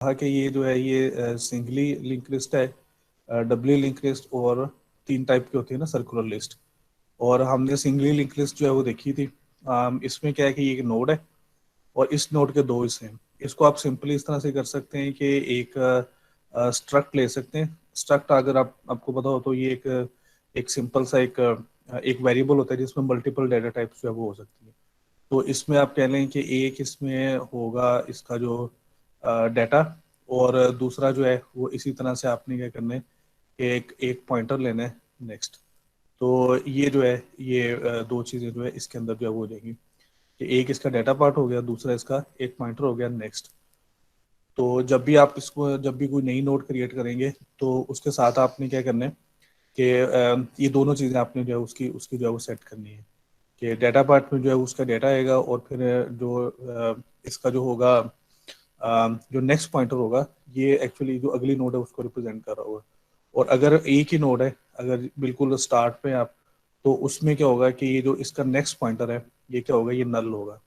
कहा कि ये जो है ये सिंगली लिंक लिस्ट है, डबली लिंक लिस्ट, और तीन टाइप की होती है ना सर्कुलर लिस्ट। और हमने सिंगली लिंक लिस्ट जो है वो देखी थी। इसमें क्या है कि ये एक नोड है और इस नोड के दो हिस्से हैं। इसको आप सिंपली इस तरह से कर सकते हैं कि एक स्ट्रक्ट ले सकते हैं। स्ट्रक्ट अगर आपको पता हो तो ये एक सिंपल सा एक वेरिएबल होता है जिसमें मल्टीपल डाटा टाइप्स जो है वो हो सकती है। तो इसमें आप कह लें कि एक इसमें होगा इसका जो डाटा, और दूसरा जो है वो इसी तरह से आपने क्या करना है कि एक एक पॉइंटर लेना है नेक्स्ट। तो ये जो है ये दो चीज़ें जो है इसके अंदर जो है वो हो जाएंगी कि एक इसका डाटा पार्ट हो गया, दूसरा इसका एक पॉइंटर हो गया नेक्स्ट। तो जब भी आप इसको जब भी कोई नई नोड क्रिएट करेंगे तो उसके साथ आपने क्या करना है कि ये दोनों चीज़ें आपने जो है उसकी उसकी जो है वो सेट करनी है कि डाटा पार्ट में जो है उसका डाटा आएगा, और फिर जो इसका जो होगा जो नेक्स्ट पॉइंटर होगा ये एक्चुअली जो अगली नोड है उसको रिप्रेजेंट कर रहा होगा। और अगर एक ही नोड है, अगर बिल्कुल स्टार्ट पे आप, तो उसमें क्या होगा कि ये जो इसका नेक्स्ट पॉइंटर है ये क्या होगा, ये नल होगा।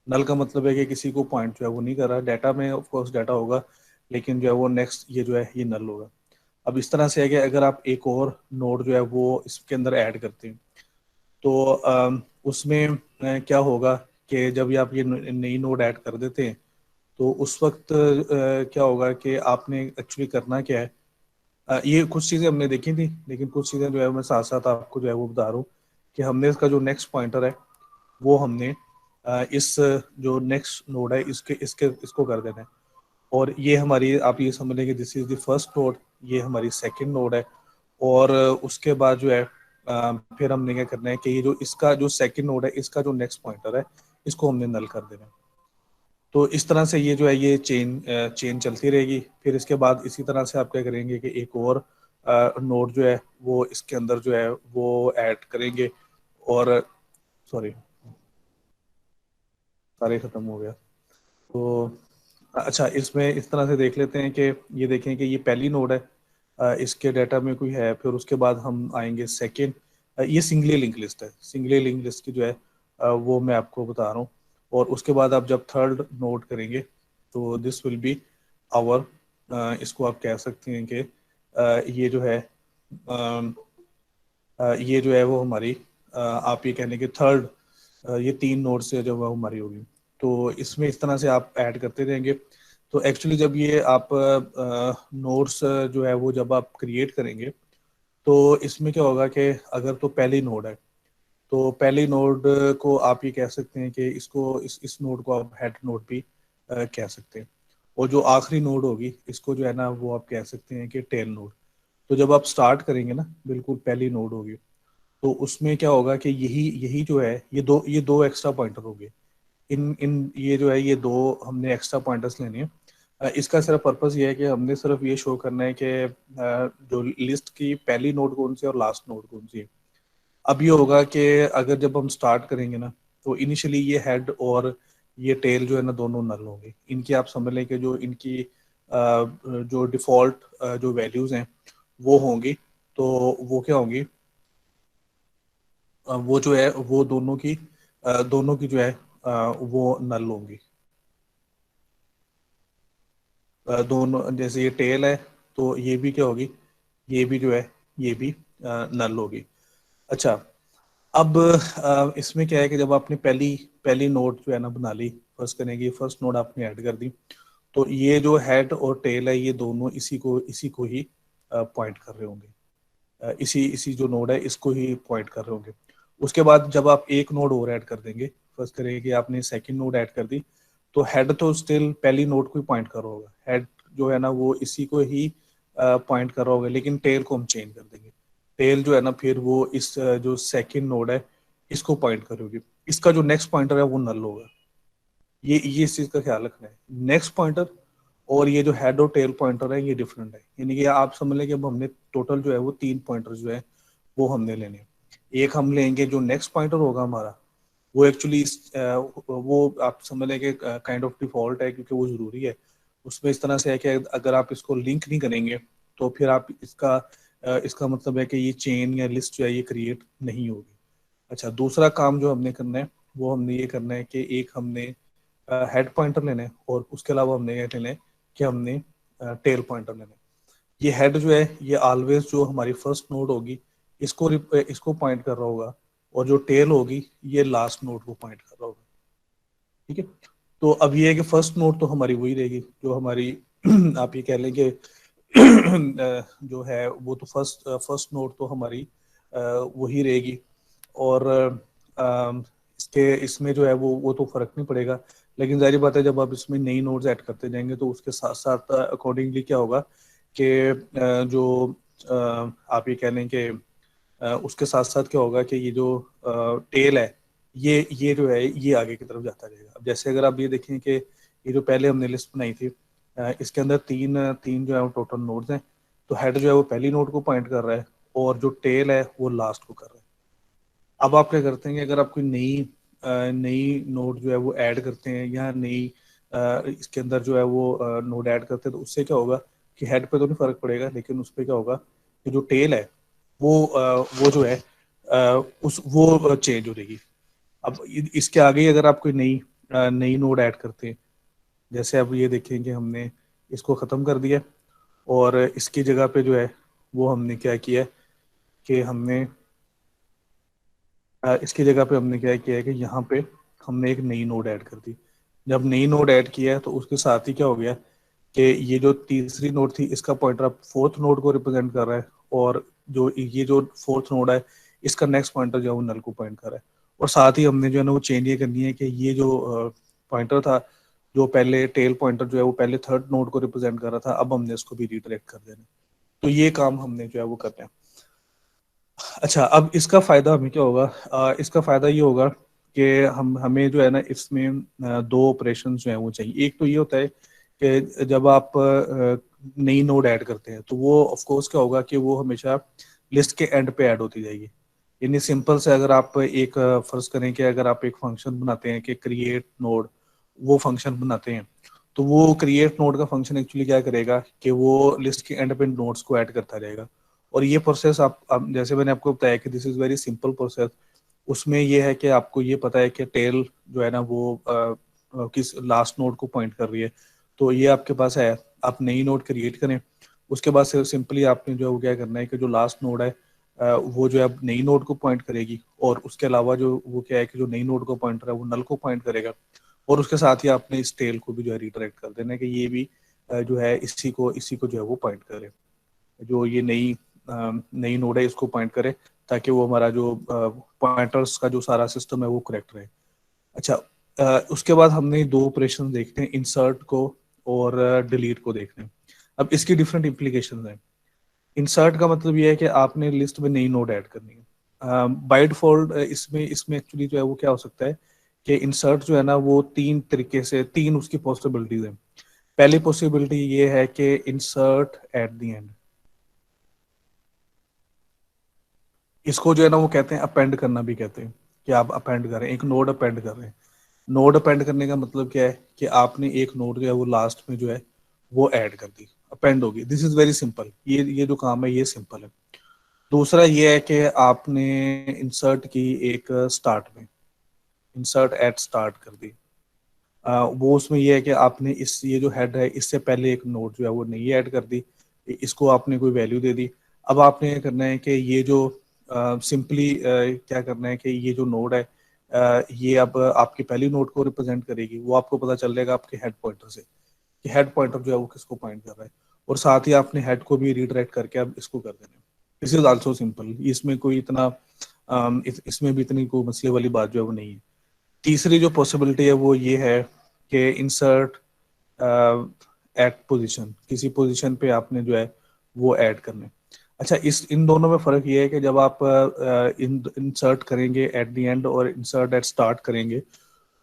नल का मतलब है कि किसी को पॉइंट जो है वो नहीं कर रहा, डाटा में ऑफ कोर्स डाटा होगा लेकिन जो है वो नेक्स्ट ये जो है ये नल होगा। अब इस तरह से है कि अगर आप एक और नोड जो है वो इसके अंदर ऐड करते हैं तो उसमें क्या होगा कि जब भी आप ये नई नोड ऐड कर देते हैं तो उस वक्त क्या होगा कि आपने एक्चुअली करना क्या है। ये कुछ चीज़ें हमने देखी थी, लेकिन कुछ चीज़ें जो है मैं साथ साथ आपको जो है वो बता रहा हूँ कि हमने इसका जो नेक्स्ट पॉइंटर है वो हमने इस जो नेक्स्ट नोड है इसके इसके इसको कर देना है। और ये हमारी आप ये समझ लें कि this is the first node, ये हमारी सेकंड नोड है। और उसके बाद जो है फिर हमने क्या करना है कि ये जो इसका जो सेकंड नोड है इसका जो नेक्स्ट पॉइंटर है इसको हमने नल कर देना है। तो इस तरह से ये जो है ये चेन चेन चलती रहेगी। फिर इसके बाद इसी तरह से आप क्या करेंगे कि एक और नोड जो है वो इसके अंदर जो है वो ऐड करेंगे। और सॉरी, सारे खत्म हो गया। तो अच्छा, इसमें इस तरह से देख लेते हैं कि ये देखें कि ये पहली नोड है, इसके डाटा में कोई है, फिर उसके बाद हम आएंगे सेकेंड। ये सिंगली लिंक लिस्ट है, सिंगली लिंक लिस्ट की जो है वो मैं आपको बता रहा हूँ। और उसके बाद आप जब थर्ड नोड करेंगे तो दिस विल बी आवर, इसको आप कह सकते हैं कि ये जो है ये जो है वो हमारी आप ये कहने के थर्ड, ये तीन नोड से जो है वो हमारी होगी। तो इसमें इस तरह से आप ऐड करते रहेंगे। तो एक्चुअली जब ये आप नोड्स जो है वो जब आप क्रिएट करेंगे तो इसमें क्या होगा कि अगर तो पहली नोड है तो पहली नोड को आप ये कह सकते हैं कि इसको इस नोड को आप हेड नोड भी कह सकते हैं। और जो आखिरी नोड होगी इसको जो है ना वो आप कह सकते हैं कि टेल नोड। तो जब आप स्टार्ट करेंगे ना बिल्कुल पहली नोड होगी तो उसमें क्या होगा कि यही यही जो है ये दो एक्स्ट्रा पॉइंटर हो गए। इन इन ये जो है ये दो हमने एक्स्ट्रा पॉइंटर्स लेने हैं। इसका सिर्फ पर्पस ये है कि हमने सिर्फ ये शो करना है कि जो लिस्ट की पहली नोड कौन सी है और लास्ट नोड कौन सी है। अब ये होगा कि अगर जब हम स्टार्ट करेंगे ना तो इनिशियली ये हेड और ये टेल जो है ना दोनों नल होंगे। इनकी आप समझ लें कि जो इनकी जो डिफॉल्ट जो वैल्यूज हैं वो होंगी। तो वो क्या होंगी, वो जो है वो दोनों की जो है वो नल होंगी। दोनों जैसे ये टेल है तो ये भी क्या होगी, ये भी जो है ये भी नल होगी। अच्छा, अब इसमें क्या है कि जब आपने पहली पहली नोड जो है ना बना ली, फर्स्ट करने की फर्स्ट नोड आपने ऐड कर दी, तो ये जो हेड और टेल है ये दोनों इसी को ही पॉइंट कर रहे होंगे। इसी इसी जो नोड है इसको ही पॉइंट कर रहे होंगे। उसके बाद जब आप एक नोड और ऐड कर देंगे, फर्स्ट करेंगे आपने सेकंड नोड ऐड कर दी, तो हेड तो स्टिल पहली नोड को ही पॉइंट कर रहा होगा। हेड जो है ना वो इसी को ही पॉइंट कर रहा होगा, लेकिन टेल को हम चेंज कर देंगे। टेल जो है ना फिर वो इस जो सेकंड नोड है इसको पॉइंट करोगे। इसका जो नेक्स्ट पॉइंटर है वो नल होगा। ये इस चीज का ख्याल रखना है। नेक्स्ट पॉइंटर और ये जो हेड और टेल पॉइंटर है ये डिफरेंट है। यानी कि आप समझ लें कि अब हमने टोटल जो है वो तीन पॉइंटर जो है वो हमने लेने हैं। एक हम लेंगे जो नेक्स्ट पॉइंटर होगा हमारा, वो एक्चुअली वो आप समझ लें कि काइंड ऑफ डिफॉल्ट है क्योंकि वो जरूरी है। उसमें इस तरह से है कि अगर आप इसको लिंक नहीं करेंगे तो फिर आप इसका मतलब है कि ये चेन या लिस्ट जो है ये क्रिएट नहीं होगी। अच्छा, दूसरा काम जो हमने करना है वो हमने ये करना है कि एक हमने हेड पॉइंटर लेना है और उसके अलावा हमने ये लेना है कि हमने टेल पॉइंटर लेना है। ये हेड जो है ये ऑलवेज जो हमारी फर्स्ट नोड होगी इसको पॉइंट कर रहा होगा, और जो टेल होगी ये लास्ट नोड को पॉइंट कर रहा होगा। ठीक है, तो अब ये है कि फर्स्ट नोड तो हमारी वही रहेगी जो हमारी आप ये कह लें कि जो है वो तो फर्स्ट नोड तो हमारी वही रहेगी, और इसमें जो है वो तो फर्क नहीं पड़ेगा। लेकिन जाहिर बात है जब आप इसमें नई नोड्स ऐड करते जाएंगे तो उसके साथ साथ अकॉर्डिंगली क्या होगा कि जो आप ये कह लें कि उसके साथ साथ क्या होगा कि ये जो टेल है ये जो है ये आगे की तरफ जाता रहेगा। अब जैसे अगर आप ये देखें कि ये जो पहले हमने लिस्ट बनाई थी इसके अंदर तीन तीन जो है वो टोटल नोड्स हैं, तो हेड जो है वो पहली नोड को पॉइंट कर रहा है और जो टेल है वो लास्ट को कर रहा है। अब आप क्या करते हैं कि अगर आप कोई नई नोड जो है वो ऐड करते हैं या नई इसके अंदर जो है वो नोड ऐड करते हैं, तो उससे क्या होगा कि हेड पे तो नहीं फर्क पड़ेगा, लेकिन उस पर क्या होगा कि जो टेल है वो जो है उस वो चेंज हो जाएगी। अब इसके आगे ही अगर आप कोई नई नोड ऐड करते हैं, जैसे अब ये देखें कि हमने इसको ख़त्म कर दिया और इसकी जगह पे जो है वो हमने क्या किया कि हमने इसकी जगह पे हमने क्या किया है कि यहाँ पे हमने एक नई नोड ऐड कर दी। जब नई नोड ऐड किया है तो उसके साथ ही क्या हो गया कि ये जो तीसरी नोड थी इसका पॉइंटर अब फोर्थ नोड को रिप्रेजेंट कर रहा है, और जो ये जो फोर्थ नोड है इसका नेक्स्ट पॉइंटर जो है वो नल को पॉइंट कर रहा है। और साथ ही हमने जो है ना वो चेंज ये करनी है कि ये जो पॉइंटर था जो पहले टेल पॉइंटर जो है वो पहले थर्ड नोड को रिप्रेजेंट कर रहा था, अब हमने इसको भी रिडायरेक्ट कर देना। तो ये काम हमने जो है वो करना है। अच्छा, अब इसका फायदा हमें क्या होगा? इसका फायदा ये होगा कि हमें जो है ना इसमें दो ऑपरेशन जो है वो चाहिए। एक तो ये होता है कि जब आप नई नोड ऐड करते हैं तो वो ऑफ कोर्स क्या होगा कि वो हमेशा लिस्ट के एंड पे ऐड होती जाएगी। यानी सिंपल से अगर आप एक फर्ज करें कि अगर आप एक फंक्शन बनाते हैं कि क्रिएट नोड, वो फंक्शन बनाते हैं, तो वो क्रिएट नोड का फंक्शन एक्चुअली क्या करेगा कि वो लिस्ट के एंड पे नोड्स को ऐड करता रहेगा। और ये प्रोसेस आप जैसे मैंने आपको बताया कि this is very simple process. उसमें ये है कि आपको ये पता है कि टेल जो है ना वो किस लास्ट नोड को पॉइंट कर रही है, तो ये आपके पास है। आप नई नोड क्रिएट करें, उसके बाद सिंपली आपने जो है वो क्या करना है कि जो लास्ट नोड है वो जो है नई नोड को पॉइंट करेगी, और उसके अलावा जो वो क्या है कि जो नई नोड को पॉइंटर है वो नल को पॉइंट करेगा, और उसके साथ ही आपने इस टेल को भी जो है रिडायरेक्ट कर देना है कि ये भी जो है इसी को जो है वो पॉइंट करे, जो ये नई नोड है इसको पॉइंट करे, ताकि वो हमारा जो पॉइंटर्स का जो सारा सिस्टम है वो करेक्ट रहे। अच्छा, उसके बाद हमने दो ऑपरेशन देखते हैं, इंसर्ट को और डिलीट को देखते हैं। अब इसकी डिफरेंट इम्प्लीकेशन है। इंसर्ट का मतलब ये है कि आपने लिस्ट में नई नोड ऐड करनी है। बाय डिफॉल्ट इसमें इसमें एक्चुअली जो है वो क्या हो सकता है कि इंसर्ट जो है ना वो तीन तरीके से, तीन उसकी पॉसिबिलिटीज हैं। पहली पॉसिबिलिटी ये है कि इंसर्ट एट द एंड, इसको जो है ना वो कहते हैं अपेंड करना भी कहते हैं, कि आप अपेंड करें, एक नोड अपेंड कर रहे हैं। नोड अपेंड करने का मतलब क्या है कि आपने एक नोड जो है वो लास्ट में जो है वो ऐड कर दी, अपेंड होगी। दिस इज वेरी सिंपल, ये जो काम है ये सिंपल है। दूसरा ये है कि आपने इंसर्ट की एक स्टार्ट में, इंसर्ट एट स्टार्ट कर दी। वो उसमें ये है कि आपने ये जो हेड है इससे पहले एक नोड जो है वो नहीं ऐड कर दी, इसको आपने कोई वैल्यू दे दी। अब आपने ये करना है कि ये जो सिंपली क्या करना है कि ये जो नोड है ये अब आपकी पहली नोड को रिप्रेजेंट करेगी। वो आपको पता चल जाएगा आपके हेड पॉइंटर से कि हेड पॉइंटर जो है वो किसको पॉइंट कर रहा है, और साथ ही आपने हेड को भी रीडायरेक्ट करके अब इसको कर देना है। दिस इज आल्सो सिंपल, इसमें कोई इतना इसमें भी इतनी कोई मसले वाली बात जो है वो नहीं है। तीसरी जो पॉसिबिलिटी है वो ये है कि इंसर्ट एट पोजीशन, किसी पोजीशन पे आपने जो है वो ऐड करना है। अच्छा, इन दोनों में फ़र्क ये है कि जब आप इंसर्ट करेंगे एट द एंड और इंसर्ट एट स्टार्ट करेंगे,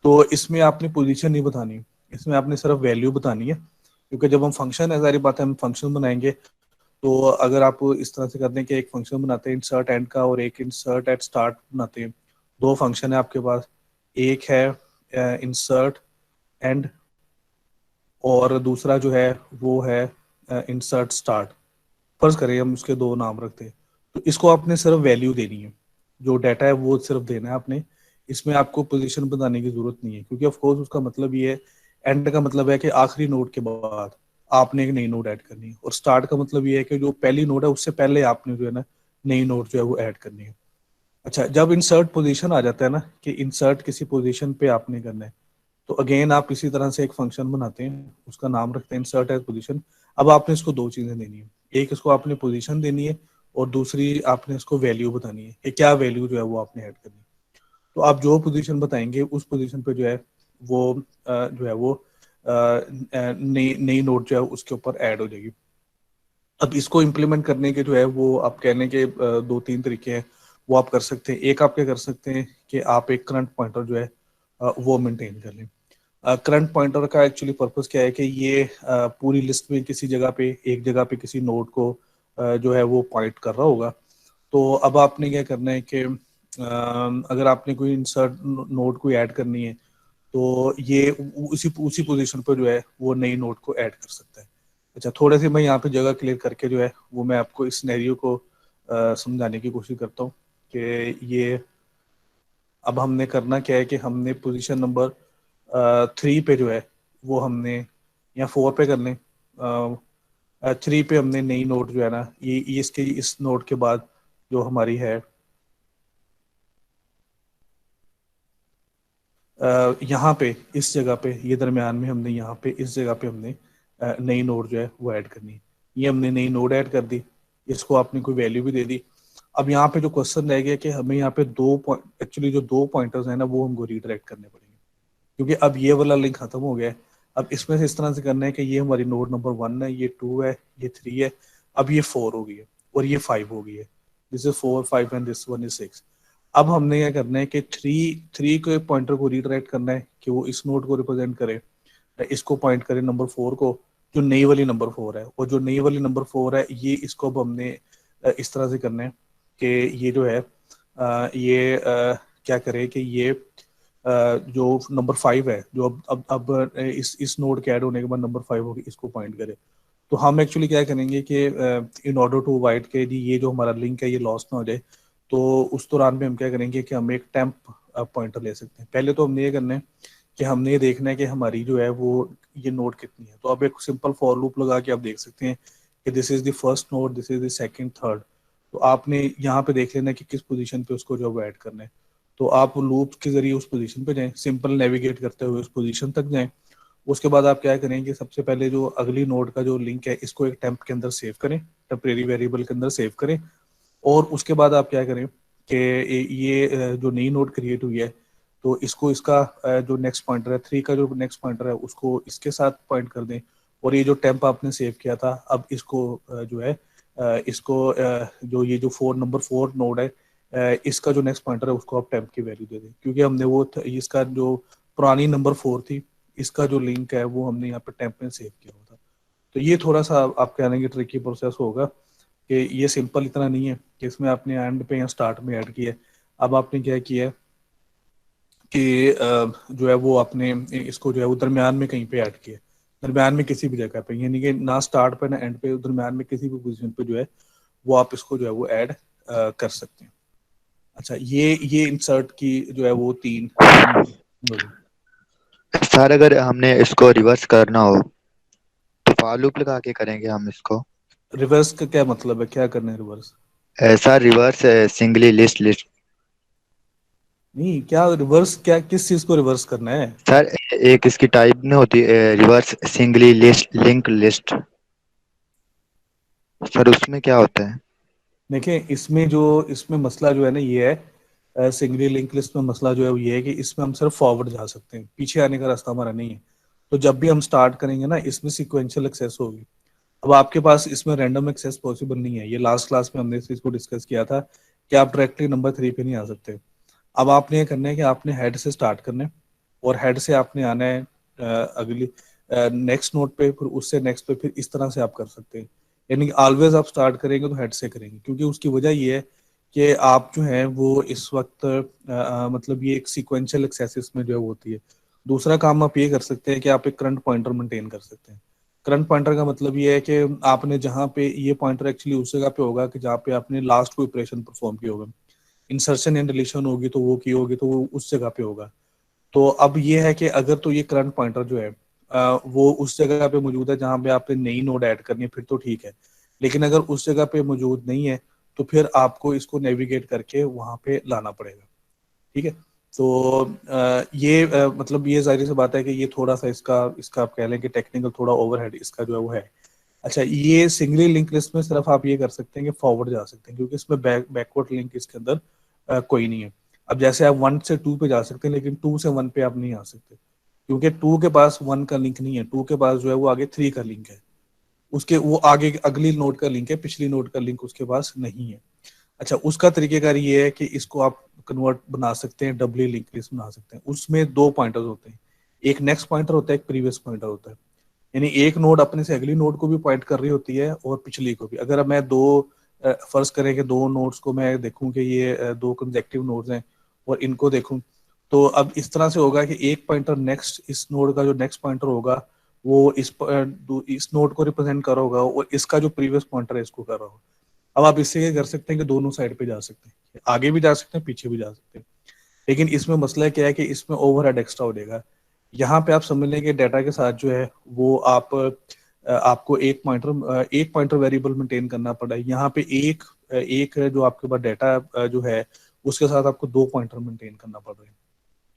तो इसमें आपने पोजीशन नहीं बतानी, इसमें आपने सिर्फ वैल्यू बतानी है। क्योंकि जब हम फंक्शन है, सारी बात है, हम फंक्शन बनाएंगे, तो अगर आप इस तरह से करते हैं कि एक फंक्शन बनाते हैं इंसर्ट एंड का और एक इंसर्ट एट स्टार्ट बनाते हैं, दो फंक्शन है आपके पास, एक है इंसर्ट एंड और दूसरा जो है वो है इंसर्ट स्टार्ट। फर्ज करें हम उसके दो नाम रखते हैं, तो इसको आपने सिर्फ वैल्यू देनी है, जो डाटा है वो सिर्फ देना है आपने। इसमें आपको पोजीशन बताने की जरूरत नहीं है, क्योंकि ऑफ कोर्स उसका मतलब ये है, एंड का मतलब है कि आखिरी नोड के बाद। आपने एक नई नोड ऐड करनी है। और स्टार्ट का मतलब ये है कि जो पहली नोड है उससे पहले आपने जो है ना नई नोड जो है वो ऐड करनी है। अच्छा, जब इंसर्ट पोजीशन आ जाता है ना कि इंसर्ट किसी पोजीशन पे आपने करना है, तो अगेन आप इसी तरह से एक फंक्शन बनाते हैं, उसका नाम रखते हैं इंसर्ट एज पोजीशन। अब आपने इसको दो चीजें देनी है, एक इसको आपने पोजीशन देनी है और दूसरी आपने इसको वैल्यू बतानी है कि क्या वैल्यू जो है वो आपने ऐड करनी है। तो आप जो पोजीशन बताएंगे उस पोजीशन पे जो है वो जो है वो नई नई नोट जो है उसके ऊपर ऐड हो जाएगी। अब इसको इम्प्लीमेंट करने के जो है वो आप कहने के दो तीन तरीके हैं, वो आप कर सकते हैं। एक आप क्या कर सकते हैं कि आप एक करंट पॉइंटर जो है वो मेंटेन कर लें। करंट पॉइंटर का एक्चुअली पर्पस क्या है कि ये पूरी लिस्ट में किसी जगह पे एक जगह पे किसी नोड को जो है वो पॉइंट कर रहा होगा। तो अब आपने क्या करना है कि अगर आपने कोई इंसर्ट नोड को ऐड करनी है तो ये उसी उसी पोजीशन पर जो है वो नई नोड को ऐड कर सकता है। अच्छा, थोड़े से मैं यहाँ पे जगह क्लियर करके जो है वो मैं आपको इस सिनेरियो को समझाने की कोशिश करता हूँ कि ये अब हमने करना क्या है कि हमने पोजीशन नंबर 3 पे जो है वो हमने या 4 पे कर लें। 3 पे हमने नई नोड जो है ना ये इसके इस नोड के बाद जो हमारी है यहाँ पे इस जगह पे ये दरमियान में हमने यहाँ पे इस जगह पे हमने नई नोड जो है वो ऐड करनी है। ये हमने नई नोड ऐड कर दी, इसको आपने कोई वैल्यू भी दे दी। अब यहाँ पे जो क्वेश्चन रह गया कि हमें यहाँ पे दो पॉइंट एक्चुअली जो दो पॉइंटर्स हैं ना वो हमको रीडायरेक्ट करने पड़ेंगे, क्योंकि अब ये वाला लिंक खत्म हो गया है। अब इसमें से इस तरह से करना है कि ये हमारी नोड नंबर 1 है, ये 2 है, ये 3 है, अब ये 4 हो गई है और ये 5 हो गई है। This is 4 5 and this one is 6। अब हमने क्या करना है कि थ्री थ्री के पॉइंटर को रीडायरेक्ट करना है कि वो इस नोड को रिप्रेजेंट करे, इसको पॉइंट करे नंबर 4 को, जो नई वाली नंबर 4 है। और जो नई वाली नंबर 4 है ये इसको अब हमने इस तरह से करना है कि ये जो है ये क्या करे कि ये जो नंबर 5 है जो अब इस नोड के ऐड होने के बाद नंबर 5 होगी, इसको पॉइंट करे। तो हम एक्चुअली क्या करेंगे कि इन ऑर्डर टू अवॉइड के जी ये जो हमारा लिंक है ये लॉस्ट ना हो जाए, तो उस दौरान में हम क्या करेंगे कि हम एक टेम्प पॉइंटर ले सकते हैं। पहले तो हमने ये करना है कि हमने ये देखना है कि हमारी जो है वो ये नोड कितनी है। तो अब एक सिंपल फॉर लूप लगा के आप देख सकते हैं कि this is the first node, this is the second, third. तो आपने यहाँ पे देख लेना कि किस पोजीशन पे उसको जो है ऐड करना है। तो आप लूप के जरिए उस पोजीशन पे जाएं, सिंपल नेविगेट करते हुए उस पोजीशन तक जाएं। उसके बाद आप क्या करेंगे, सबसे पहले जो अगली नोड का जो लिंक है इसको एक टेम्प के अंदर सेव करें, टेम्परेरी वेरिएबल के अंदर सेव करें। और उसके बाद आप क्या करें कि ये जो नई नोड क्रिएट हुई है तो इसको इसका जो नेक्स्ट पॉइंटर है 3 का जो नेक्स्ट पॉइंटर है उसको इसके साथ पॉइंट कर दें। और ये जो टेम्प आपने सेव किया था अब इसको जो है इसको जो ये जो 4 नोड है इसका जो नेक्स्ट पॉइंटर है उसको आप टेम्प की वैल्यू दे दें, क्योंकि हमने वो इसका जो पुरानी नंबर 4 थी इसका जो लिंक है वो हमने यहाँ पे टेम्प में सेव किया हुआ था। तो ये थोड़ा सा आप कह रहे हैं कि ट्रिकी प्रोसेस होगा कि ये सिंपल इतना नहीं है कि इसमें आपने एंड पे या स्टार्ट में ऐड किया है। अब आपने क्या किया है कि जो है वो आपने इसको जो है वो दरमियान में कहीं पे ऐड किया है, दरमियान में किसी भी जगह पे, यानी कि ना स्टार्ट पे ना एंड पे, दरमियान में किसी भी पोजीशन पे जो है वो आप इसको जो है वो ऐड कर सकते हैं। अच्छा, ये इंसर्ट की जो है वो तीन हो गई। सर अगर हमने इसको रिवर्स करना हो तो फॉर लूप लगा के करेंगे हम इसको। रिवर्स का क्या मतलब है, क्या करना है रिवर्स? ऐसा रिवर्स सिंगली लिस्ट लिस्ट। नहीं, क्या रिवर्स, क्या किस चीज को रिवर्स करना है? सर एक इसकी टाइप नहीं होती reverse singly list link list, sir उसमें क्या होता है? देखें, इसमें मसला जो है ना ये है, सिंगली लिंक लिस्ट में मसला जो है वो ये है कि इसमें हम सिर्फ फॉरवर्ड जा सकते हैं, पीछे आने का रास्ता हमारा नहीं है। तो जब भी हम स्टार्ट करेंगे ना इसमें सिक्वेंशियल एक्सेस होगी। अब आपके पास इसमें रैंडम एक्सेस पॉसिबल नहीं है, ये लास्ट क्लास में हमने इस चीज को डिस्कस किया था कि आप डायरेक्टली नंबर 3 पे नहीं आ सकते। अब आपने ये करना है कि आपने हेड से स्टार्ट करना है और हेड से आपने आना है अगली नेक्स्ट नोट पे, फिर उससे नेक्स्ट पे, फिर इस तरह से आप कर सकते हैं। यानी कि ऑलवेज आप स्टार्ट करेंगे तो हेड से करेंगे, क्योंकि उसकी वजह ये है कि आप जो है वो इस वक्त मतलब ये एक सीक्वेंशियल एक्सेसिस में जो है वो होती है। दूसरा काम आप ये कर सकते हैं कि आप एक करंट पॉइंटर मेंटेन कर सकते हैं। करंट पॉइंटर का मतलब ये है कि आपने जहाँ पे ये पॉइंटर एक्चुअली उस जगह पे होगा कि जहाँ पे आपने लास्ट कोई ऑपरेशन परफॉर्म किया होगा, इंसर्शन एंड डिलीशन होगी तो वो की होगी तो वो उस जगह पे होगा। तो अब ये है कि अगर तो ये करंट पॉइंटर जो है वो उस जगह पे मौजूद है जहाँ पे आपने नई नोड ऐड करनी है, फिर तो ठीक है। लेकिन अगर उस जगह पे मौजूद नहीं है तो फिर आपको इसको नेविगेट करके वहाँ पे लाना पड़ेगा। ठीक है। तो मतलब ये जाहिर सी बात है कि ये थोड़ा सा इसका इसका आप कह लें कि टेक्निकल थोड़ा ओवरहेड इसका जो है वो है। अच्छा, ये सिंगली लिंक लिस्ट में सिर्फ आप ये कर सकते हैं कि फॉरवर्ड जा सकते हैं, क्योंकि इसमें बैकवर्ड लिंक इसके अंदर कोई नहीं है। अब जैसे आप 1 से 2 पे जा सकते हैं, लेकिन 2 से 1 पे आप नहीं आ सकते, क्योंकि 2 के पास 1 का लिंक नहीं है। 2 के पास जो है वो आगे 3 का लिंक है, उसके वो आगे अगली नोड का लिंक है, पिछली नोड का लिंक उसके पास नहीं है। अच्छा, उसका तरीकेकार ये है कि इसको आप कन्वर्ट बना सकते हैं, डबली लिंक लिस्ट बना सकते हैं। उसमें दो पॉइंटर्स होते हैं, एक नेक्स्ट पॉइंटर होता है, एक प्रीवियस पॉइंटर होता है। यानी एक नोड अपने से अगली नोड को भी पॉइंट कर रही होती है और पिछली को भी। अगर अब मैं फर्ज करें कि दो नोड्स को मैं देखूं कि ये दो कंसेक्टिव नोड्स हैं और इनको देखूं, तो अब इस तरह से होगा कि एक पॉइंटर नेक्स्ट, इस नोड का जो नेक्स्ट पॉइंटर होगा वो इस नोड को रिप्रेजेंट कर रहा होगा, और इसका जो प्रीवियस पॉइंटर है इसको कर रहा होगा। अब आप इससे क्या कर सकते हैं कि दोनों साइड पे जा सकते हैं, आगे भी जा सकते हैं, पीछे भी जा सकते हैं। लेकिन इसमें मसला क्या है कि इसमें ओवरहेड एक्स्ट्रा हो जाएगा। यहाँ पे आप समझ लें कि डाटा के साथ जो है वो आपको एक पॉइंटर वेरिएबल मेंटेन करना पड़ा है। यहाँ पे एक जो आपके पास डाटा जो है उसके साथ आपको दो पॉइंटर मेंटेन करना पड़ रहा है।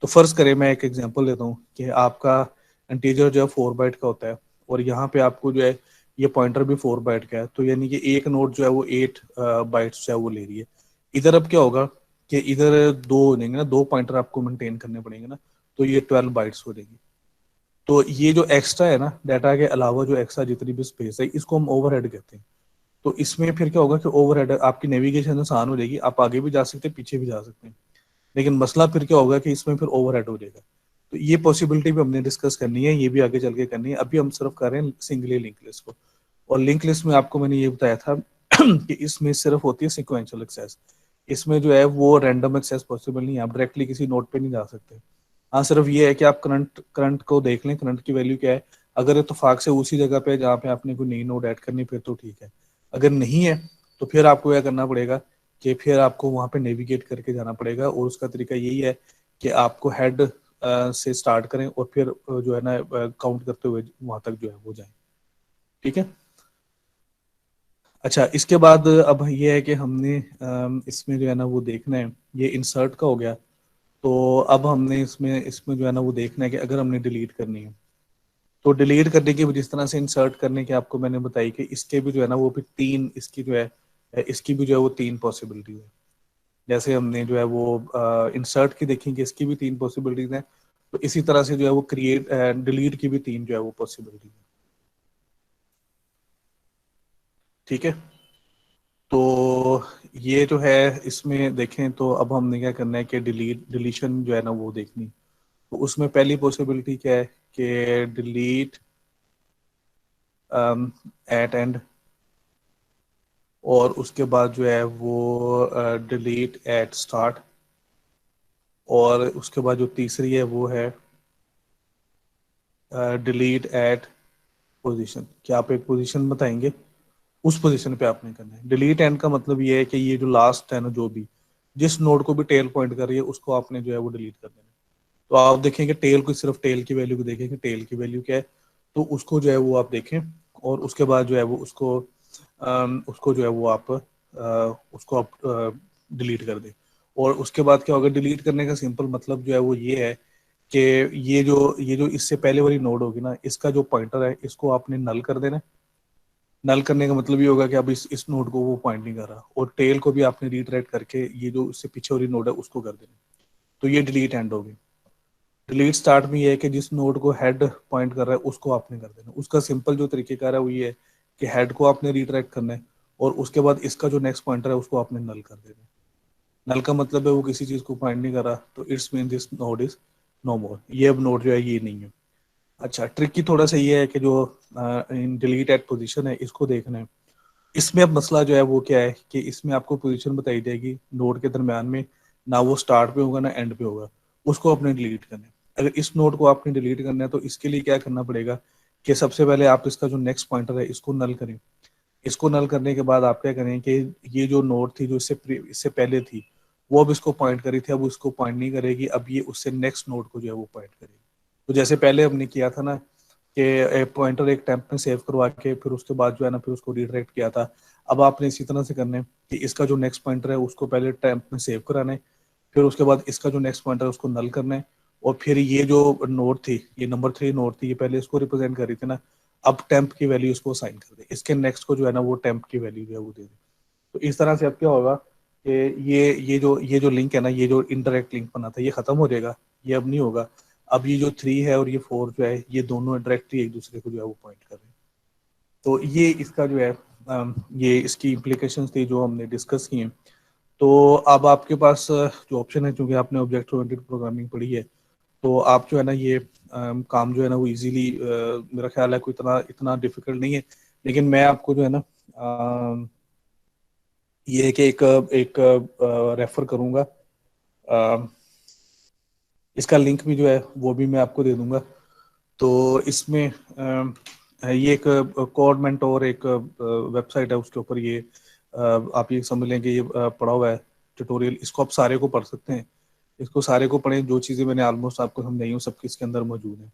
तो फर्ज करें, मैं एक एग्जांपल लेता हूँ कि आपका इंटीजर जो है 4 बाइट का होता है, और यहाँ पे आपको जो है ये पॉइंटर भी 4 बाइट का है, तो यानी कि एक नोड जो है वो 8 बाइट्स जो है वो ले रही है। इधर अब क्या होगा कि इधर दो हो जाएंगे ना, दो पॉइंटर आपको मेंटेन करने पड़ेंगे ना, तो ये 12 बाइट्स हो जाएगी। तो ये जो एक्स्ट्रा है ना, डाटा के अलावा जो एक्स्ट्रा जितनी भी स्पेस है, इसको हम ओवरहेड कहते हैं। तो इसमें फिर क्या होगा कि ओवरहेड आपकी नेविगेशन आसान हो जाएगी, आप आगे भी जा सकते हैं, पीछे भी जा सकते हैं। लेकिन मसला फिर क्या होगा कि इसमें फिर ओवरहेड हो जाएगा। तो ये पॉसिबिलिटी भी हमने डिस्कस करनी है, ये भी आगे चल के करनी है। अभी हम सिर्फ कर रहे हैं सिंगली लिंक लिस्ट को। और लिंक लिस्ट में आपको मैंने ये बताया था कि इसमें सिर्फ होती है सिक्वेंशियल एक्सेस। इसमें जो है वो रैंडम एक्सेस पॉसिबल नहीं है, आप डायरेक्टली किसी नोड पे नहीं जा सकते। हाँ, सिर्फ ये है कि आप करंट करंट को देख लें, करंट की वैल्यू क्या है। अगर इत्तेफाक से उसी जगह पे जहाँ पे आपने कोई नई नोड ऐड करनी, फिर तो ठीक है। अगर नहीं है तो फिर आपको क्या करना पड़ेगा कि फिर आपको वहाँ पे नेविगेट करके जाना पड़ेगा, और उसका तरीका यही है कि आपको हेड से स्टार्ट करें और फिर जो है ना काउंट करते हुए वहां तक जो है वो जाएं। ठीक है। अच्छा, इसके बाद अब ये है कि हमने इसमें जो है ना वो देखना है, ये इंसर्ट का हो गया। तो अब हमने इसमें इसमें जो है ना वो देखना है कि अगर हमने डिलीट करनी है, तो डिलीट करने की भी जिस तरह से इंसर्ट करने की आपको मैंने बताई कि इसके भी जो है ना वो भी तीन, इसकी जो है इसकी भी जो है वो तीन पॉसिबिलिटीज है। जैसे हमने जो है वो इंसर्ट की देखी कि इसकी भी तीन पॉसिबिलिटीज हैं, तो इसी तरह से जो है वो क्रिएट डिलीट की भी तीन जो है वो पॉसिबिलिटीज है। ठीक है। तो ये जो है इसमें देखें तो अब हमने क्या करना है कि डिलीशन जो है ना वो देखनी। तो उसमें पहली पॉसिबिलिटी क्या है कि डिलीट एट एंड, और उसके बाद जो है वो डिलीट एट स्टार्ट, और उसके बाद जो तीसरी है वो है डिलीट एट पोजीशन। क्या आप एक पोजीशन बताएंगे, उस पोजीशन पे आपने करना है। डिलीट एंड का मतलब ये है कि ये जो लास्ट है ना, जो भी जिस नोड को भी टेल पॉइंट कर रही है उसको आपने जो है वो डिलीट कर देना है। तो आप देखेंगे टेल को, सिर्फ टेल की वैल्यू को देखेंगे, टेल की वैल्यू क्या है, तो उसको जो है वो आप देखें, और उसके बाद जो है वो उसको जो है वो आप उसको आप डिलीट कर दें। और उसके बाद क्या होगा, डिलीट करने का सिंपल मतलब जो है वो ये है कि ये जो इससे पहले वाली नोड होगी ना, इसका जो पॉइंटर है इसको आपने नल कर देना है। नल करने का मतलब ये होगा कि अब इस नोड को वो पॉइंट नहीं कर रहा, और टेल को भी आपने रीट्राइट करके ये जो इससे पीछे वाली नोड है उसको कर देना। तो ये डिलीट एंड होगी। डिलीट स्टार्ट में ये है कि जिस नोड को हेड पॉइंट कर रहा है उसको आपने कर देना। उसका सिंपल जो तरीकेकार है वो ये है कि हेड को आपने रीट्रैक्ट करना है, और उसके बाद इसका जो नेक्स्ट पॉइंटर है उसको आपने नल कर देना है। नल का मतलब है वो किसी चीज को पॉइंट नहीं कर रहा, तो it's mean this node is no more, ये अब नोड जो है ये नहीं है। अच्छा, ट्रिकी थोड़ा सा ये है कि जो डिलीट एट पोजीशन है इसको देखना है। इसमें अब मसला जो है वो क्या है कि इसमें आपको पोजीशन बताई जाएगी नोड के दरमियान में, ना वो स्टार्ट पे होगा ना एंड पे होगा, उसको आपने डिलीट करना है। अगर इस नोड को आपने डिलीट करना है तो इसके लिए क्या करना पड़ेगा कि सबसे पहले आप इसका जो नेक्स्ट पॉइंटर है इसको नल करें। इसको नल करने के बाद आप क्या करें कि ये जो नोड थी जो इससे पहले थी, वो अब इसको पॉइंट करी थी, अब उसको पॉइंट नहीं करेगी, अब ये उससे नेक्स्ट नोड को जो है वो पॉइंट करेगी। तो जैसे पहले हमने किया था ना, कि पॉइंटर एक टेम्प में सेव करवा के फिर उसके बाद जो है ना फिर उसको रीडायरेक्ट किया था। अब आपने इसी तरह से करना है कि इसका जो नेक्स्ट पॉइंटर है उसको पहले टेम्प में सेव कराना है, फिर उसके बाद इसका जो नेक्स्ट पॉइंटर है उसको नल करना है, और फिर ये जो नोड थी, ये नंबर 3 नोड थी, ये पहले इसको रिप्रेजेंट कर रही थी ना, अब टेम्प की वैल्यू इसको असाइन कर दे, इसके नेक्स्ट को जो है ना वो टेम्प की वैल्यू जो है वो दे दे। तो इस तरह से अब क्या होगा कि ये जो लिंक है ना, ये जो इंटरेक्ट लिंक बना था ये खत्म हो जाएगा, ये अब नहीं होगा। अब ये जो 3 है और ये 4 जो है ये दोनों डायरेक्टली एक दूसरे को जो है वो पॉइंट कर रहे हैं। तो ये इसका जो है ये इसकी इम्प्लीकेशंस थी जो हमने डिस्कस की हैं। तो अब आपके पास जो ऑप्शन है, क्योंकि आपने ऑब्जेक्ट ओरिएंटेड प्रोग्रामिंग पढ़ी है, तो आप जो है ना ये काम जो है ना वो इजीली, मेरा ख्याल है कोई इतना इतना डिफिकल्ट नहीं है, लेकिन मैं आपको जो है ना ये है कि एक रेफर करूंगा, इसका लिंक भी जो है वो भी मैं आपको दे दूंगा। तो इसमें ये एक कोड और एक वेबसाइट है, उसके ऊपर ये आप ये समझ लें कि ये पढ़ा हुआ है ट्यूटोरियल, इसको आप सारे को पढ़ सकते हैं, इसको सारे को पढ़ें, जो चीज़ें मैंने ऑलमोस्ट आपको समझाई हूँ सबकी इसके अंदर मौजूद है।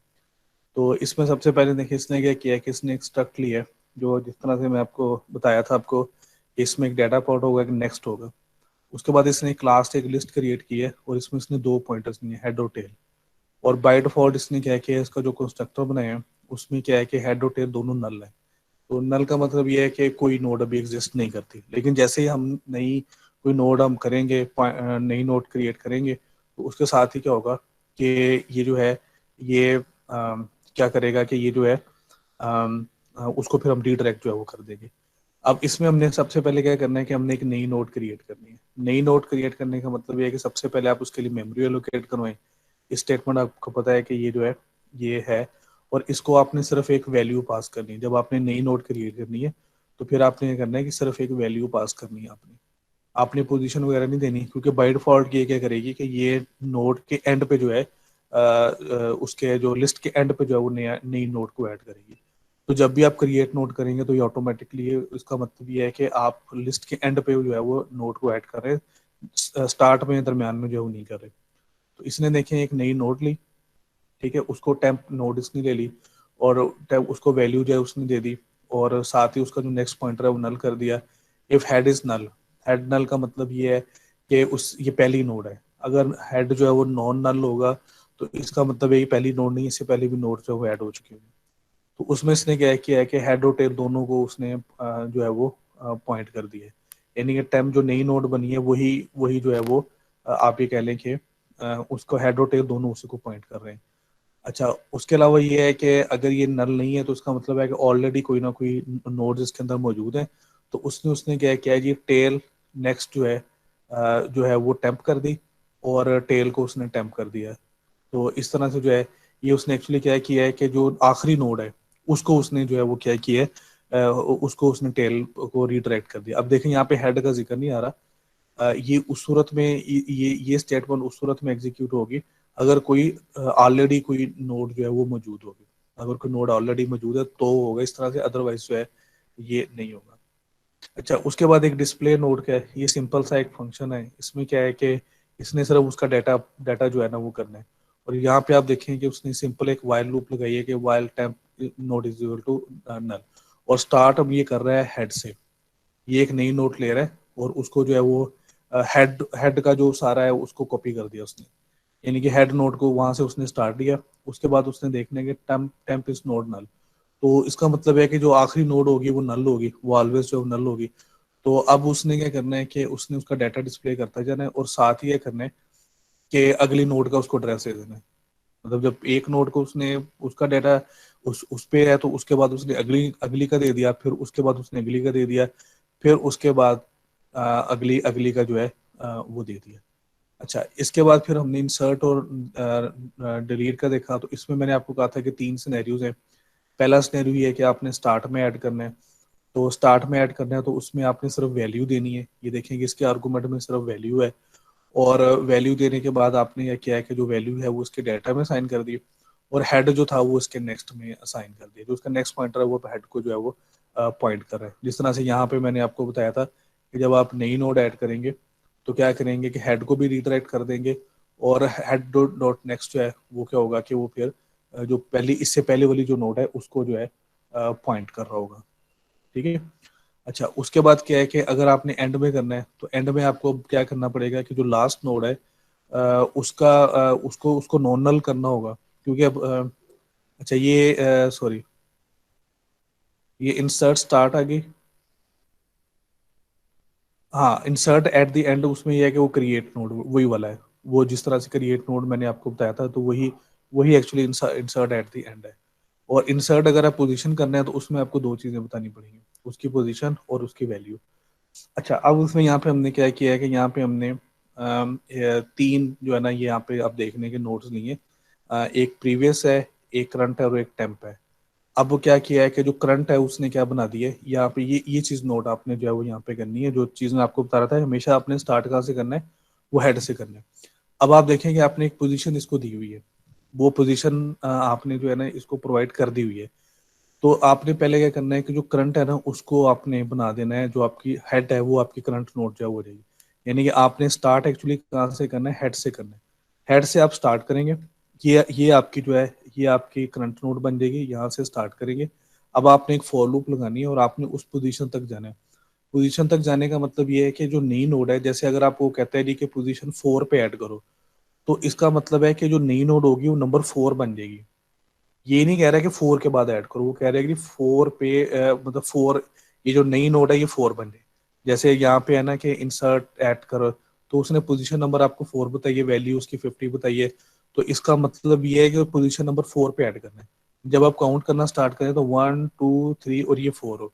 तो इसमें सबसे पहले देखिए इसने क्या किया है कि इसने एक स्ट्रक्ट लिया है, जो जिस तरह से मैं आपको बताया था आपको, इसमें एक डाटा पॉट होगा, एक नेक्स्ट होगा, उसके बाद इसने क्लास एक लिस्ट क्रिएट की है और इसमें इसने 2 पॉइंटर्स दिए, हेड और टेल। और बाय डिफॉल्ट इसने क्या किया है, इसका जो कंस्ट्रक्टर बनाया है उसमें क्या है कि हेड और टेल दोनों नल है। तो नल का मतलब ये है कि कोई नोड अभी एग्जिस्ट नहीं करती, लेकिन जैसे ही हम नई कोई नोड हम करेंगे, नई नोड क्रिएट करेंगे, तो उसके साथ ही क्या होगा कि ये जो है ये क्या करेगा कि ये जो है उसको फिर हम रीडायरेक्ट जो है वो कर देंगे। अब इसमें हमने सबसे पहले क्या करना है कि हमने एक नई नोड क्रिएट करनी है। नई नोड क्रिएट करने का मतलब ये है कि सबसे पहले आप उसके लिए मेमोरी एलोकेट करवाएं। इस स्टेटमेंट आपको पता है कि ये जो है ये है, और इसको आपने सिर्फ एक वैल्यू पास करनी है। जब आपने नई नोड क्रिएट करनी है तो फिर आपने ये करना है कि सिर्फ एक वैल्यू पास करनी है, आपने पोजीशन वगैरह नहीं देनी, क्योंकि बाय डिफॉल्ट ये क्या करेगी कि ये नोड के एंड पे जो है उसके जो लिस्ट के एंड पे जो है वो नया नई नोड को ऐड करेगी। तो जब भी आप क्रिएट नोड करेंगे तो ये ऑटोमेटिकली, इसका मतलब ये है कि आप लिस्ट के एंड पे जो है वो नोड को ऐड कर रहे हैं, स्टार्ट में दरमियान में जो है वो नहीं कर रहे। तो इसने देखें एक नई नोड ली, ठीक है, उसको टेम्प नोड इसने ले ली और उसको वैल्यू जो है उसने दे दी, और साथ ही उसका जो नेक्स्ट पॉइंटर है वो नल कर दिया। If head is null, head null का मतलब ये है कि ये पहली नोड है। अगर हेड जो है वो नॉन नल होगा तो इसका मतलब ये पहली नोड नहीं, इससे पहले भी नोड जो है वो ऐड हो चुकी होगी। तो उसमें इसने क्या किया है कि हेड और टेल दोनों को उसने जो है वो पॉइंट कर दिया है, यानी कि टेम्प जो नई नोड बनी है वही वही जो है वो आप ये कह लें कि उसको हेड और टेल दोनों उसी को पॉइंट कर रहे हैं। अच्छा, उसके अलावा ये है कि अगर ये नल नहीं है तो उसका मतलब है कि ऑलरेडी कोई ना कोई नोड इसके अंदर मौजूद है। तो उसने उसने क्या किया है जी, टेल नेक्स्ट जो है वो टेम्प कर दी, और टेल को उसने टेम्प कर दिया। तो इस तरह से जो है ये उसने एक्चुअली क्या किया है कि जो आखिरी नोड है उसको उसने जो है वो क्या किया है, उसको उसने टेल को रीडायरेक्ट कर दिया। अब देखें यहाँ पे हेड का जिक्र नहीं आ रहा, ये उस सूरत में ये स्टेटमेंट उस सूरत में एग्जीक्यूट होगी अगर कोई ऑलरेडी कोई नोड जो है वो मौजूद होगी। अगर कोई नोड ऑलरेडी मौजूद है तो होगा इस तरह से, अदरवाइज जो है ये नहीं होगा। अच्छा, उसके बाद एक डिस्प्ले नोड का है, ये सिंपल सा एक फंक्शन है। इसमें क्या है कि इसने सिर्फ उसका डाटा डाटा जो है ना वो करना है। और यहाँ पे आप देखें कि उसने सिंपल एक वाइल लूप लगाई है कि while temp node is equal to null, और स्टार्ट अब ये कर रहा है हेड से। ये एक नई नोट ले रहा है और उसको जो है वो हेड हेड का जो सारा है उसको कॉपी कर दिया उसने, यानी कि हेड नोड को वहां से उसने स्टार्ट दिया। उसके बाद उसने देखने के टेम्प इज नोड नल, तो इसका मतलब है कि जो आखिरी नोड होगी वो नल होगी, वो ऑलवेज जो नल होगी। तो अब उसने क्या करना है कि उसने उसका डाटा डिस्प्ले करता जाना है, और साथ ही ये करना है कि अगली नोड का उसको एड्रेस दे देना है। मतलब जब एक नोड को उसने उसका डाटा उस पे है तो उसके बाद उसने अगली अगली का दे दिया, फिर उसके बाद उसने अगली का दे दिया, फिर उसके बाद अगली अगली का जो है वो दे दिया। अच्छा, इसके बाद फिर हमने इंसर्ट और डिलीट का देखा। तो इसमें मैंने आपको कहा था कि 3 सिनेरियोज हैं। पहला सिनेरियो ये है कि आपने स्टार्ट में ऐड करना है। तो स्टार्ट में ऐड करना है तो उसमें आपने सिर्फ वैल्यू देनी है। ये देखेंगे इसके आर्गूमेंट में सिर्फ वैल्यू है, और वैल्यू देने के बाद आपने यह किया है कि जो वैल्यू है वो उसके डाटा में असाइन कर दी, और हेड जो था वो इसके नेक्स्ट में असाइन कर दिया। जो उसका नेक्स्ट पॉइंटर है वो हेड को जो है वो पॉइंट कर रहा है। जिस तरह से यहाँ पे मैंने आपको बताया था कि जब आप नई नोड ऐड करेंगे तो क्या करेंगे कि हेड को भी रीडायरेक्ट कर देंगे, और हेड डॉट नेक्स्ट जो है वो क्या होगा कि वो फिर जो पहली इससे पहले वाली जो नोड है उसको जो है पॉइंट कर रहा होगा। ठीक है। अच्छा, उसके बाद क्या है कि अगर आपने एंड में करना है तो एंड में आपको क्या करना पड़ेगा कि जो लास्ट नोड है उसको उसको नॉन नल करना होगा, क्योंकि अब अच्छा ये सॉरी, ये इंसर्ट स्टार्ट आ गई। हाँ, इंसर्ट एट द एंड उसमें ये है कि वो क्रिएट नोड वही वाला है, वो जिस तरह से क्रिएट नोड मैंने आपको बताया था, तो वही वही actually insert at the end है। और इंसर्ट अगर आप पोजीशन करना है तो उसमें आपको दो चीजें बतानी पड़ेंगी, उसकी पोजीशन और उसकी वैल्यू। अच्छा, अब उसमें यहाँ पे हमने क्या किया है कि यहाँ पे हमने ये तीन जो है ना, ये यहाँ पे आप देखने के नोट्स लिए। एक प्रीवियस है, एक करंट है और एक टेम्प है। अब वो क्या किया है कि जो करंट है उसने क्या बना दिया है यहाँ पे, ये चीज नोट आपने जो है वो यहाँ पे करनी है। जो चीज मैं आपको बता रहा था हमेशा आपने स्टार्ट कहाँ से करना है, वो हेड से करना है। अब आप देखेंगे आपने एक पोजीशन इसको दी हुई है, वो पोजीशन आपने जो है ना इसको प्रोवाइड कर दी हुई है। तो आपने पहले क्या करना है कि जो करंट है ना उसको आपने बना देना है, जो आपकी हेड है वो आपकी करंट नोट जो है वो हो जाएगी। यानी कि आपने स्टार्ट एक्चुअली कहाँ से करना है, हेड से करना है। हेड से आप स्टार्ट करेंगे, ये आपकी जो है ये आपकी करंट नोट बन जाएगी, यहाँ से स्टार्ट करेंगे। अब आपने एक फॉर लूप लगानी है और आपने उस पोजीशन तक जाना है। पोजीशन तक जाने का मतलब ये है कि जो नई नोड है, जैसे अगर आप वो कहते हैं जी कि पोजीशन 4 पे ऐड करो, तो इसका मतलब है कि जो नई नोड होगी वो नंबर 4 बन जाएगी। ये नहीं कह रहा कि 4 के बाद ऐड करो, वो कह रहा है कि 4 पे मतलब 4, ये जो नई नोड है ये 4 बन जाए। जैसे यहाँ पे है ना कि इंसर्ट ऐड करो, तो उसने पोजीशन नंबर आपको 4 बताइए, वैल्यू उसकी 50 बताइए। तो इसका मतलब ये है कि पोजीशन नंबर 4 पे ऐड करना है। जब आप काउंट करना स्टार्ट करें तो 1 2 3 और ये 4 हो।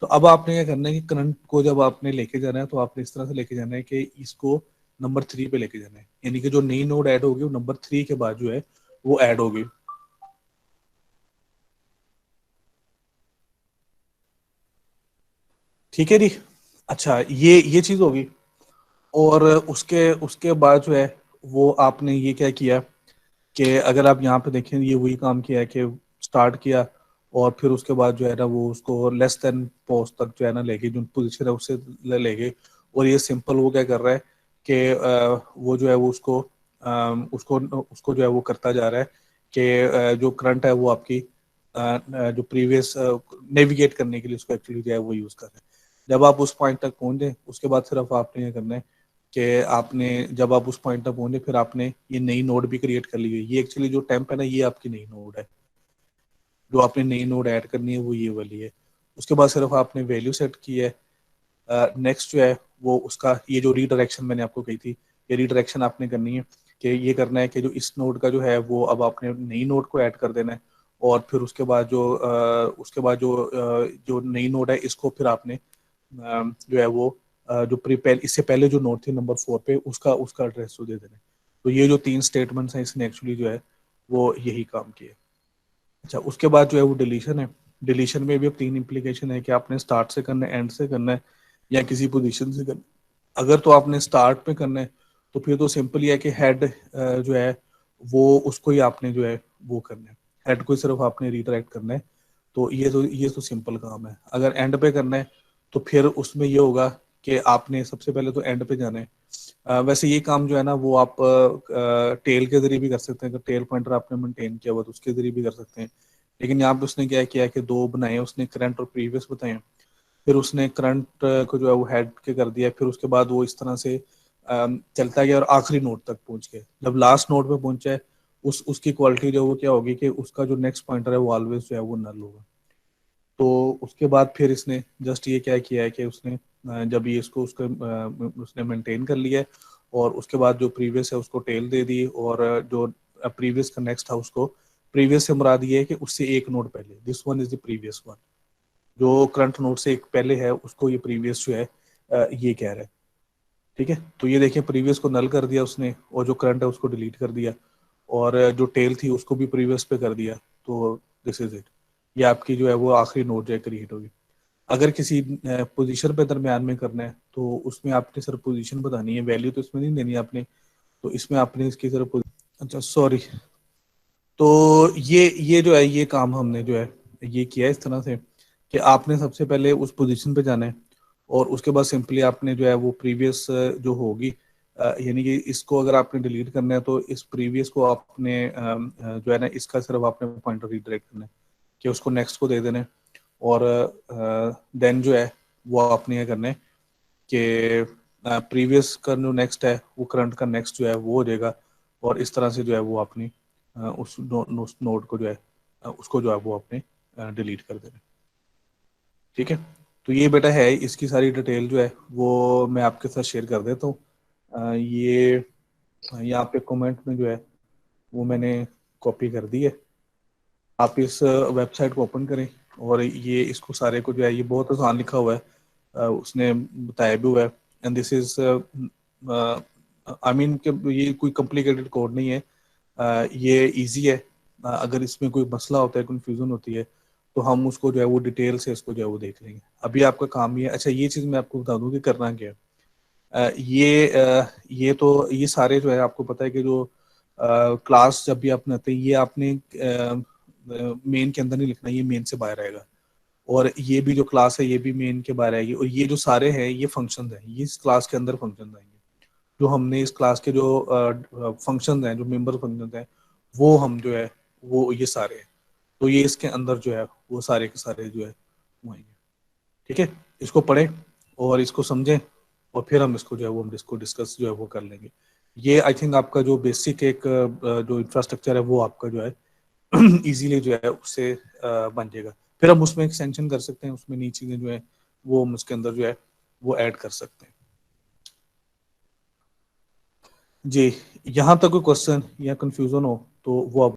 तो अब आपने क्या करना है कि करंट को जब आपने लेके जाना है तो आपने इस तरह से लेके जाना है कि इसको नंबर 3 पे लेके जाना है, यानी कि जो नई नोड ऐड होगी वो नंबर 3 के बाद जो है वो ऐड होगी। ठीक है जी। अच्छा, ये चीज होगी। और उसके उसके बाद जो है वो आपने ये क्या किया कि अगर आप यहाँ पे देखें, ये वही काम किया है कि स्टार्ट किया और फिर उसके बाद जो है ना वो उसको लेस देन पोस्ट तक जो है ना लेके, जो पोजीशन है उससे ले गए। और ये सिंपल वो क्या कर रहा है कि वो जो है वो उसको उसको जो है वो करता जा रहा है कि जो करंट है वो आपकी जो प्रीवियस नेविगेट करने के लिए उसको एक्चुअली जो है वो यूज कर रहे हैं। जब आप उस पॉइंट तक पहुंच जाए उसके बाद सिर्फ आपने ये करना है कि आपने जब आप उस पॉइंट तक पहुंचे फिर आपने ये नई नोड भी क्रिएट कर ली हुई है। ये एक्चुअली जो टेम्प है ना ये आपकी नई नोड है, जो आपने नई नोड ऐड करनी है वो ये वाली है। उसके बाद सिर्फ आपने वैल्यू सेट की है। नेक्स्ट जो है वो उसका ये जो रीडायरेक्शन मैंने आपको कही थी, ये रीडायरेक्शन आपने करनी है कि ये करना है कि जो इस नोड का जो है वो अब आपने नई नोड को ऐड कर देना है। और फिर उसके बाद जो नई नोड है इसको फिर आपने जो है वो जो प्रीपेल इससे पहले जो नोड थी नंबर 4 पे उसका उसका एड्रेस तो दे देना है। तो ये जो तीन स्टेटमेंट्स हैं इसने एक्चुअली जो है वो यही काम किया। अच्छा, उसके बाद जो है वो डिलीशन है। डिलीशन में भी अब तीन इम्प्लीकेशन है कि आपने स्टार्ट से करना है, एंड से करना है, या किसी पोजीशन से करना है। अगर तो आपने स्टार्ट पे करना है तो फिर तो सिंपल ही है कि हेड जो है वो उसको ही आपने जो है वो करना है, हेड को ही सिर्फ आपने रिडायरेक्ट करना है। तो ये तो सिंपल काम है। अगर एंड पे करना है तो फिर उसमें ये होगा कि आपने सबसे पहले तो एंड पे जाना है। वैसे ये काम जो है ना वो आप टेल के जरिए भी कर सकते हैं, अगर टेल पॉइंटर आपने मेंटेन किया हुआ तो उसके जरिए भी कर सकते हैं। लेकिन यहाँ पे उसने क्या किया कि दो बनाए, उसने करंट और प्रीवियस बताए। फिर उसने करंट को जो है वो हेड के कर दिया, फिर उसके बाद वो इस तरह से चलता गया और आखिरी नोड तक पहुंच गया। जब लास्ट नोड पे पहुंचा है उसकी क्वालिटी जो वो क्या होगी कि उसका जो नेक्स्ट पॉइंटर है वो ऑलवेज जो है वो नल होगा। तो उसके बाद फिर इसने जस्ट ये क्या किया है कि उसने जब ये इसको उसको उसने मेंटेन कर लिया है और उसके बाद जो प्रीवियस है उसको टेल दे दी, और जो प्रीवियस का नेक्स्ट था उसको प्रीवियस से मुराद ये है कि उससे एक नोड पहले, this one is the previous one, जो करंट नोड से एक पहले है उसको ये प्रीवियस जो है ये कह रहा है। ठीक है, तो ये देखिए प्रीवियस को नल कर दिया उसने और जो करंट है उसको डिलीट कर दिया, और जो टेल थी उसको भी प्रीवियस पे कर दिया। तो दिस इज इट, ये आपकी जो है वो आखिरी नोड जो है क्रिएट होगी। अगर किसी पोजीशन पे दरमियान में करना है तो उसमें आपने सिर्फ पोजीशन बतानी है, वैल्यू तो इसमें नहीं देनी आपने। तो इसमें आपने इसकी सिर्फ अच्छा सॉरी, तो ये जो है ये काम हमने जो है ये किया है इस तरह से कि आपने सबसे पहले उस पोजीशन पे जाना है और उसके बाद सिंपली आपने जो है वो प्रीवियस जो होगी यानी कि इसको अगर आपने डिलीट करना है तो इस प्रीवियस को आपने जो है ना इसका सिर्फ आपने पॉइंटर रीडायरेक्ट करना है कि उसको नेक्स्ट को दे देना है, और देन जो है वो आपने ये करना है कि प्रीवियस का जो नेक्स्ट है वो करंट का नेक्स्ट जो है वो हो जाएगा, और इस तरह से जो है वो अपनी उस नोड को जो है उसको जो है वो आपने डिलीट कर देना है। ठीक है, तो ये बेटा है, इसकी सारी डिटेल जो है वो मैं आपके साथ शेयर कर देता हूँ। ये यहाँ पे कमेंट में जो है वो मैंने कॉपी कर दी है। आप इस वेबसाइट को ओपन करें और ये इसको सारे को जो है, ये बहुत आसान लिखा हुआ है, उसने बताया भी हुआ है। And this is I mean कि ये कोई कॉम्प्लिकेटेड कोड नहीं है, ये इजी है। अगर इसमें कोई मसला होता है, कंफ्यूजन होती है, तो हम उसको जो है वो डिटेल से इसको जो है वो देख लेंगे। अभी आपका काम ये है। अच्छा, ये चीज़ मैं आपको बता दूं कि करना क्या है। ये तो ये सारे जो है आपको पता है कि जो क्लास जब भी आप बनाते हैं, ये आपने मेन के अंदर नहीं लिखना, ये मेन से बाहर आएगा। और ये भी जो क्लास है ये भी मेन के बाहर आएगी, और ये जो सारे हैं ये फंक्शन हैं, ये इस क्लास के अंदर फंक्शन आएंगे। जो हमने इस क्लास के जो फंक्शन हैं, जो मेंबर फंक्शन हैं, वो हम जो है वो ये सारे हैं, तो ये इसके अंदर जो है वो सारे के सारे जो है वो आएंगे। ठीक है, इसको पढ़ें और इसको समझें, और फिर हम इसको जो है वो हम इसको डिस्कस जो है वो कर लेंगे। ये आई थिंक आपका जो बेसिक एक जो इंफ्रास्ट्रक्चर है वो आपका जो है इजीली जो है उससे बन जाएगा। फिर हम उसमें एक्सटेंशन कर सकते हैं, उसमें नई चीज़ें जो है वो हम उसके अंदर जो है वो ऐड कर सकते हैं। जी, यहाँ तक कोई क्वेश्चन या कंफ्यूजन हो तो वो आप